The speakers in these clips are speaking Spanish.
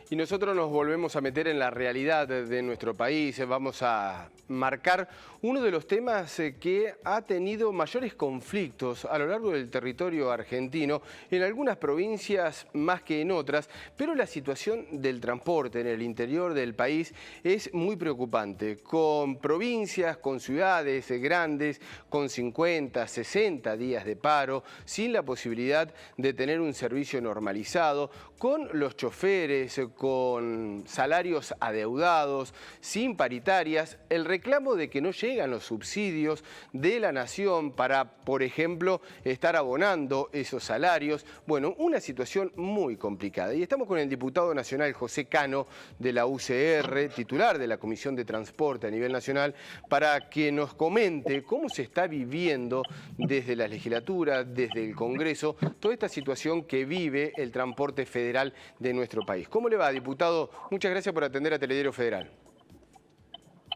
Y nosotros nos volvemos a meter en la realidad de nuestro país. Vamos a marcar uno de los temas que ha tenido mayores conflictos a lo largo del territorio argentino, en algunas provincias más que en otras, pero la situación del transporte en el interior del país es muy preocupante, con provincias, con ciudades grandes, con 50, 60 días de paro, sin la posibilidad de tener un servicio normalizado, con los choferes, con salarios adeudados, sin paritarias, el reclamo de que no llegan los subsidios de la nación para, por ejemplo, estar abonando esos salarios. Bueno, una situación muy complicada. Y estamos con el diputado nacional José Cano de la UCR, titular de la Comisión de Transporte a nivel nacional, para que nos comente cómo se está viviendo desde la legislatura, desde el Congreso, toda esta situación que vive el transporte federal de nuestro país. ¿Cómo le va, diputado? Muchas gracias por atender a Telediario Federal.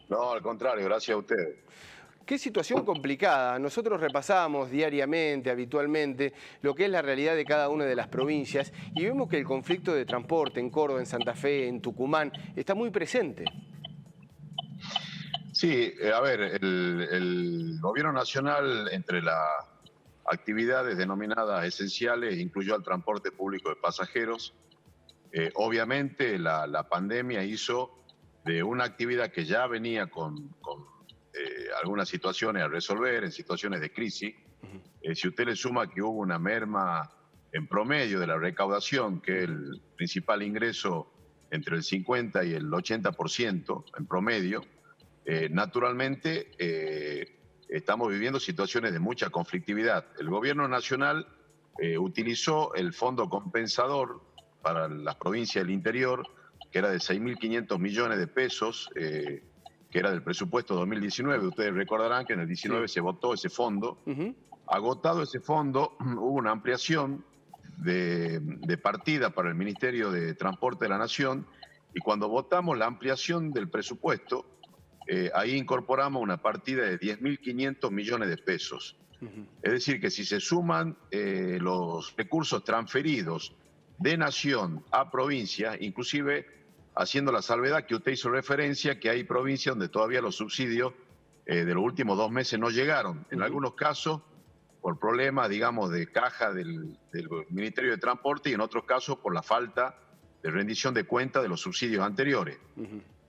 No, al contrario, gracias a ustedes. Qué situación complicada. Nosotros repasamos diariamente, habitualmente, lo que es la realidad de cada una de las provincias y vemos que el conflicto de transporte en Córdoba, en Santa Fe, en Tucumán, está muy presente. Sí, a ver, el gobierno nacional, entre las actividades denominadas esenciales, incluyó al transporte público de pasajeros. Obviamente, la pandemia hizo de una actividad que ya venía con algunas situaciones a resolver, en situaciones de crisis. Si usted le suma que hubo una merma en promedio de la recaudación, que es el principal ingreso entre el 50 y el 80% en promedio, naturalmente estamos viviendo situaciones de mucha conflictividad. El gobierno nacional utilizó el fondo compensador para las provincias del interior, que era de 6.500 millones de pesos, que era del presupuesto 2019. Ustedes recordarán que en el 19 Sí. se votó ese fondo. Agotado ese fondo, hubo una ampliación de partida para el Ministerio de Transporte de la Nación, y cuando votamos la ampliación del presupuesto, ahí incorporamos una partida de 10.500 millones de pesos. Es decir, que si se suman los recursos transferidos de nación a provincia, inclusive haciendo la salvedad que usted hizo referencia, que hay provincias donde todavía los subsidios de los últimos 2 meses no llegaron. En algunos casos, por problemas, digamos, de caja del Ministerio de Transporte, y en otros casos por la falta de rendición de cuentas de los subsidios anteriores.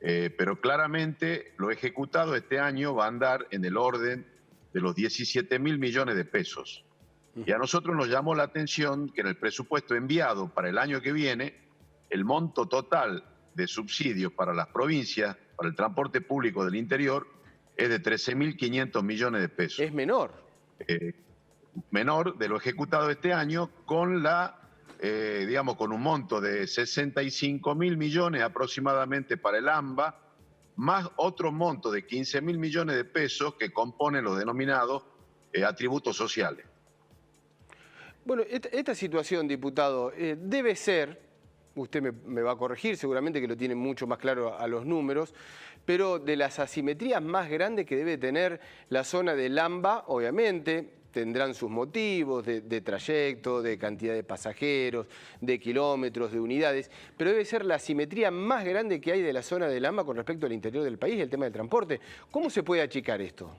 Pero claramente lo ejecutado este año va a andar en el orden de los 17.000 millones de pesos. Y a nosotros nos llamó la atención que en el presupuesto enviado para el año que viene, el monto total de subsidios para las provincias, para el transporte público del interior, es de 13.500 millones de pesos. Es menor. Menor de lo ejecutado este año, con digamos, con un monto de 65.000 millones aproximadamente para el AMBA, más otro monto de 15.000 millones de pesos que componen los denominados atributos sociales. Bueno, esta situación, diputado, debe ser, usted me va a corregir, seguramente que lo tiene mucho más claro a los números, pero de las asimetrías más grandes que debe tener la zona del AMBA, obviamente, tendrán sus motivos de trayecto, de cantidad de pasajeros, de kilómetros, de unidades, pero debe ser la asimetría más grande que hay de la zona del AMBA con respecto al interior del país, el tema del transporte. ¿Cómo se puede achicar esto?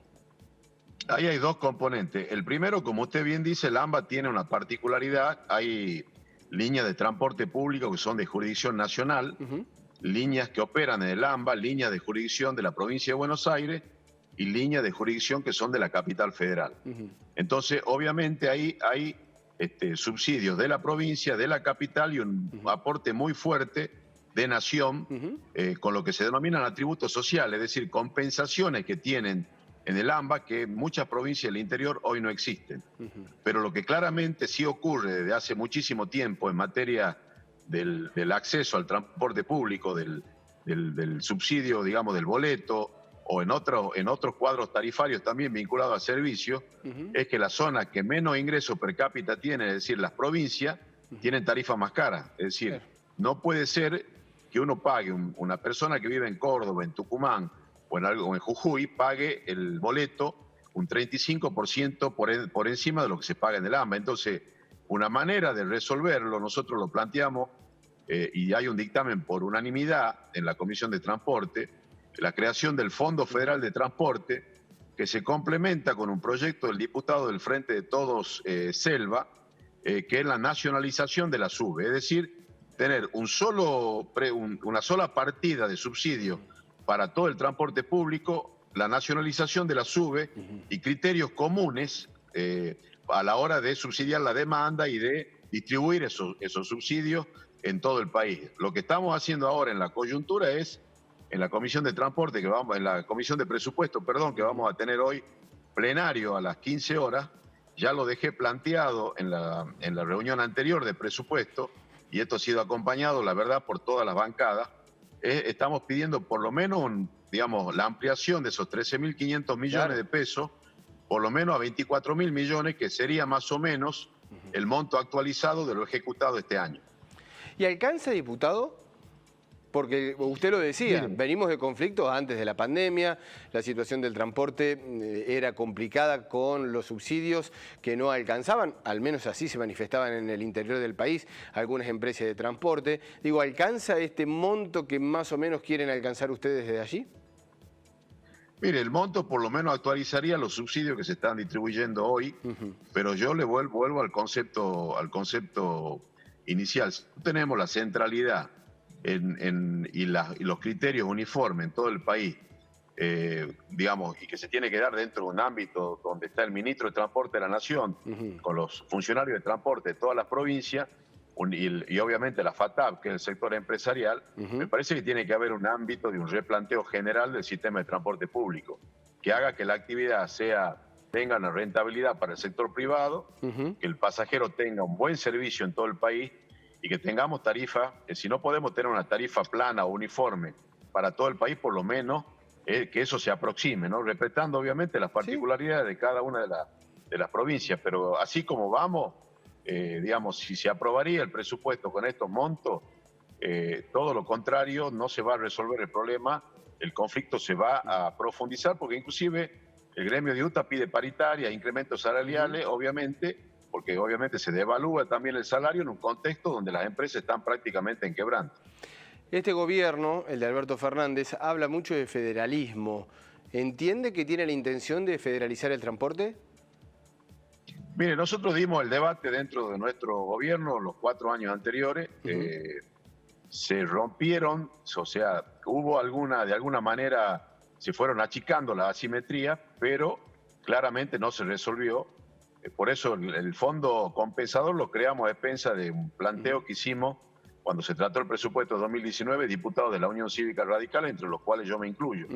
Ahí hay dos componentes. El primero, como usted bien dice, el AMBA tiene una particularidad. Hay líneas de transporte público que son de jurisdicción nacional, líneas que operan en el AMBA, líneas de jurisdicción de la provincia de Buenos Aires y líneas de jurisdicción que son de la capital federal. Entonces, obviamente, ahí hay subsidios de la provincia, de la capital, y un aporte muy fuerte de nación, con lo que se denominan atributos sociales, es decir, compensaciones que tienen en el AMBA que muchas provincias del interior hoy no existen. Pero lo que claramente sí ocurre desde hace muchísimo tiempo en materia del acceso al transporte público, del subsidio, digamos, del boleto, o en otros cuadros tarifarios también vinculados a servicios, es que las zonas que menos ingresos per cápita tienen, es decir, las provincias, tienen tarifas más caras. Es decir, no puede ser que uno pague, una persona que vive en Córdoba, en Tucumán o en Jujuy, pague el boleto un 35% por encima de lo que se paga en el AMBA. Entonces, una manera de resolverlo, nosotros lo planteamos y hay un dictamen por unanimidad en la Comisión de Transporte, la creación del Fondo Federal de Transporte, que se complementa con un proyecto del diputado del Frente de Todos, Selva, que es la nacionalización de la SUBE, es decir, tener una sola partida de subsidio para todo el transporte público, la nacionalización de la SUBE y criterios comunes a la hora de subsidiar la demanda y de distribuir esos subsidios en todo el país. Lo que estamos haciendo ahora en la coyuntura es, en la Comisión de Transporte, en la Comisión de Presupuesto, perdón, que vamos a tener hoy plenario a las 15 horas, ya lo dejé planteado en la reunión anterior de presupuesto, y esto ha sido acompañado, la verdad, por todas las bancadas. Estamos pidiendo por lo menos, la ampliación de esos 13.500 millones de pesos, por lo menos a 24.000 millones, que sería más o menos el monto actualizado de lo ejecutado este año. ¿Y alcanza, diputado? Porque usted lo decía, venimos de conflictos antes de la pandemia, la situación del transporte era complicada con los subsidios que no alcanzaban, al menos así se manifestaban en el interior del país algunas empresas de transporte. Digo, ¿alcanza este monto que más o menos quieren alcanzar ustedes desde allí? Mire, el monto por lo menos actualizaría los subsidios que se están distribuyendo hoy, pero yo le vuelvo al concepto inicial. Si tenemos la centralidad y los criterios uniformes en todo el país, y que se tiene que dar dentro de un ámbito donde está el ministro de Transporte de la Nación, con los funcionarios de transporte de todas las provincias, y obviamente la FATAP, que es el sector empresarial, me parece que tiene que haber un ámbito de un replanteo general del sistema de transporte público, que haga que la actividad tenga una rentabilidad para el sector privado, que el pasajero tenga un buen servicio en todo el país, y que tengamos tarifas, si no podemos tener una tarifa plana o uniforme para todo el país, por lo menos que eso se aproxime, ¿no? Respetando obviamente las particularidades de cada una de las provincias, pero así como vamos, si se aprobaría el presupuesto con estos montos, todo lo contrario, no se va a resolver el problema, el conflicto se va a profundizar, porque inclusive el gremio de UTA pide paritarias, incrementos salariales, obviamente, porque obviamente se devalúa también el salario en un contexto donde las empresas están prácticamente en quebranto. Este gobierno, el de Alberto Fernández, habla mucho de federalismo. ¿Entiende que tiene la intención de federalizar el transporte? Mire, nosotros dimos el debate dentro de nuestro gobierno los 4 años anteriores. Se rompieron, o sea, hubo de alguna manera, se fueron achicando la asimetría, pero claramente no se resolvió. Por eso el fondo compensador lo creamos a expensas de un planteo que hicimos cuando se trató el presupuesto de 2019, diputados de la Unión Cívica Radical, entre los cuales yo me incluyo.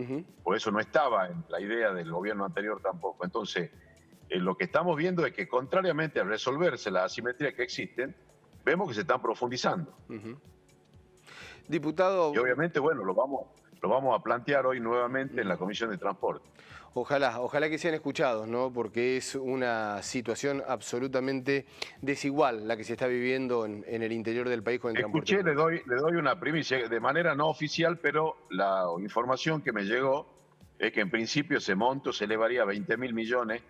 Por eso no estaba en la idea del gobierno anterior tampoco. Entonces, lo que estamos viendo es que, contrariamente a resolverse las asimetrías que existen, vemos que se están profundizando. Diputado... Y obviamente, bueno, lo vamos a plantear hoy nuevamente en la Comisión de Transporte. Ojalá que sean escuchados, ¿no? Porque es una situación absolutamente desigual la que se está viviendo en el interior del país con el transporte. Le doy una primicia, de manera no oficial, pero la información que me llegó es que en principio ese monto se elevaría a 20.000 millones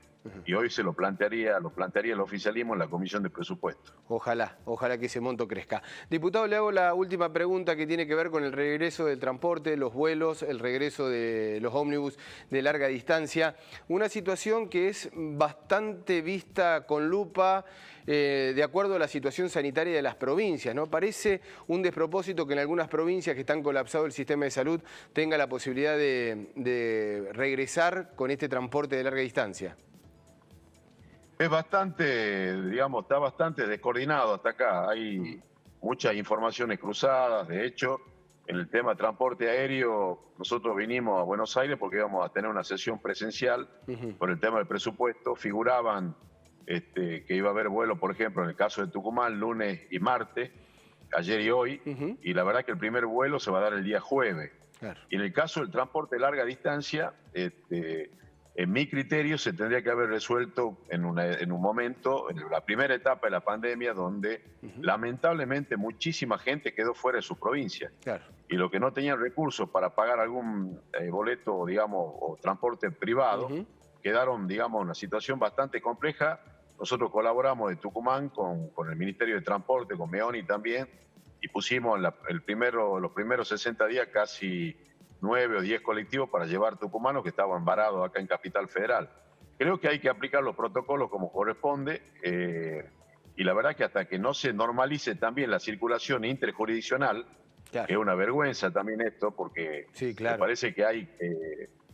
y hoy se lo plantearía el oficialismo en la Comisión de Presupuesto. Ojalá que ese monto crezca. Diputado, le hago la última pregunta que tiene que ver con el regreso del transporte, los vuelos, el regreso de los ómnibus de larga distancia. Una situación que es bastante vista con lupa de acuerdo a la situación sanitaria de las provincias, ¿no? Parece un despropósito que en algunas provincias que están colapsado el sistema de salud tenga la posibilidad de regresar con este transporte de larga distancia. Es bastante, está bastante descoordinado hasta acá. Hay muchas informaciones cruzadas. De hecho, en el tema de transporte aéreo, nosotros vinimos a Buenos Aires porque íbamos a tener una sesión presencial por el tema del presupuesto. Figuraban que iba a haber vuelo, por ejemplo, en el caso de Tucumán, lunes y martes, ayer y hoy. Y la verdad que el primer vuelo se va a dar el día jueves. Claro. Y en el caso del transporte de larga distancia, en mi criterio se tendría que haber resuelto en un momento, en la primera etapa de la pandemia, donde lamentablemente muchísima gente quedó fuera de su provincia. Claro. Y los que no tenían recursos para pagar algún boleto, o transporte privado, quedaron, en una situación bastante compleja. Nosotros colaboramos de Tucumán con el Ministerio de Transporte, con MEONI también, y pusimos los primeros 60 días casi 9 o 10 colectivos para llevar tucumanos que estaban varados acá en Capital Federal. Creo que hay que aplicar los protocolos como corresponde y la verdad que hasta que no se normalice también la circulación interjurisdiccional, Claro. que es una vergüenza también esto, porque Sí, claro. me parece que hay,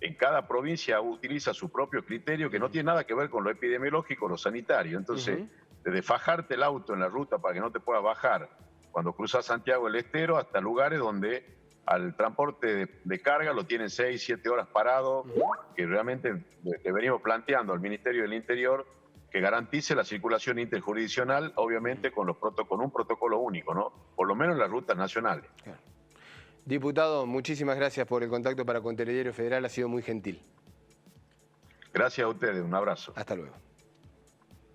en cada provincia utiliza su propio criterio que no tiene nada que ver con lo epidemiológico, lo sanitario. Entonces, desde fajarte el auto en la ruta para que no te puedas bajar cuando cruzas Santiago del Estero, hasta lugares donde al transporte de carga lo tienen 6, 7 horas parado, que realmente le venimos planteando al Ministerio del Interior que garantice la circulación interjurisdiccional, obviamente con un protocolo único, ¿no? Por lo menos en las rutas nacionales. Claro. Diputado, muchísimas gracias por el contacto para con Telediario Federal, ha sido muy gentil. Gracias a ustedes, un abrazo. Hasta luego.